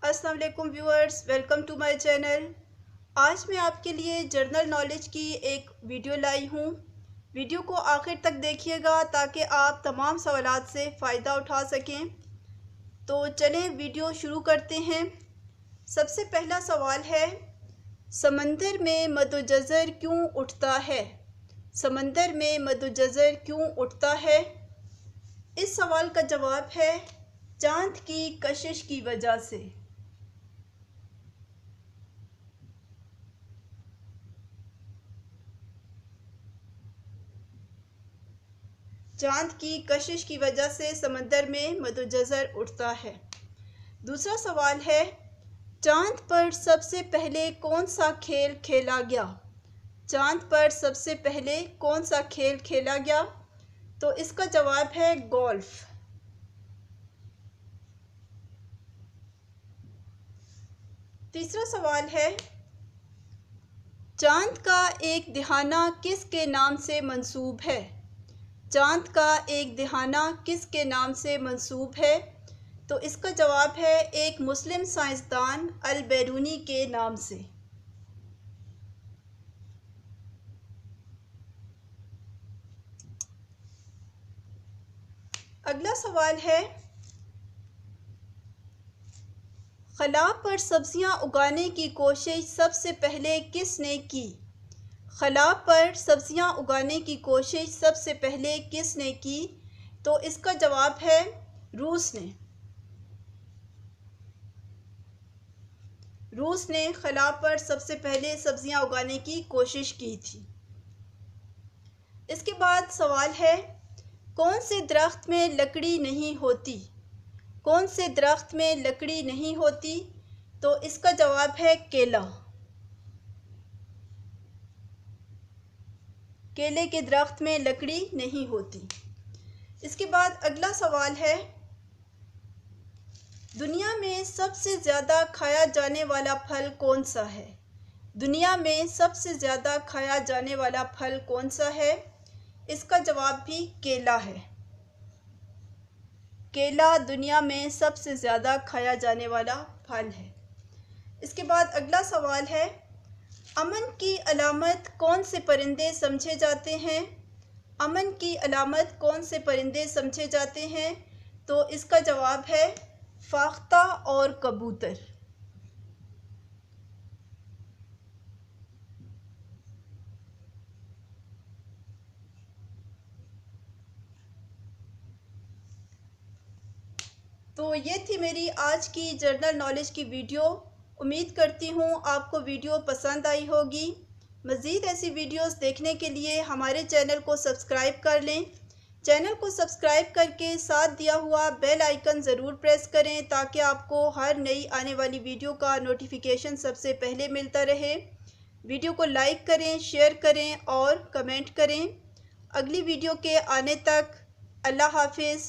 अस्सलाम वालेकुम viewers, welcome to my channel. आज मैं आपके लिए जनरल नॉलेज की एक वीडियो लाई हूँ। वीडियो को आखिर तक देखिएगा ताकि आप तमाम सवालात से फ़ायदा उठा सकें। तो चलें वीडियो शुरू करते हैं। सबसे पहला सवाल है, समंदर में मद्दोजज़र क्यों उठता है? समंदर में मद्दोजज़र क्यों उठता है? इस सवाल का जवाब है चाँद की कशिश की वजह से। चाँद की कशिश की वजह से समंदर में मद्दोजज़र उठता है। दूसरा सवाल है, चाँद पर सबसे पहले कौन सा खेल खेला गया? चाँद पर सबसे पहले कौन सा खेल खेला गया? तो इसका जवाब है गोल्फ। तीसरा सवाल है, चाँद का एक दिहाना किसके नाम से मंसूब है? चाँद का एक दिहाना किसके नाम से मंसूब है? तो इसका जवाब है एक मुस्लिम साइंसदान अल-बैरूनी के नाम से। अगला सवाल है, खला पर सब्जियां उगाने की कोशिश सबसे पहले किसने की? खला पर सब्जियां उगाने की कोशिश सबसे पहले किसने की? तो इसका जवाब है रूस ने। रूस ने खला पर सबसे पहले सब्जियां उगाने की कोशिश की थी। इसके बाद सवाल है, कौन से दरख्त में लकड़ी नहीं होती? कौन से दरख्त में लकड़ी नहीं होती? तो इसका जवाब है केला। केले के दरख्त में लकड़ी नहीं होती। इसके बाद अगला सवाल है, दुनिया में सबसे ज़्यादा खाया जाने वाला फल कौन सा है? दुनिया में सबसे ज़्यादा खाया जाने वाला फल कौन सा है? इसका जवाब भी केला है। केला दुनिया में सबसे ज़्यादा खाया जाने वाला फल है। इसके बाद अगला सवाल है, अमन की अलामत कौन से परिंदे समझे जाते हैं? अमन की अलामत कौन से परिंदे समझे जाते हैं? तो इसका जवाब है फाख्ता और कबूतर। तो ये थी मेरी आज की जनरल नॉलेज की वीडियो। उम्मीद करती हूँ आपको वीडियो पसंद आई होगी। मज़ीद ऐसी वीडियोस देखने के लिए हमारे चैनल को सब्सक्राइब कर लें। चैनल को सब्सक्राइब करके साथ दिया हुआ बेल आइकन ज़रूर प्रेस करें ताकि आपको हर नई आने वाली वीडियो का नोटिफिकेशन सबसे पहले मिलता रहे। वीडियो को लाइक करें, शेयर करें और कमेंट करें। अगली वीडियो के आने तक अल्लाह हाफिज़।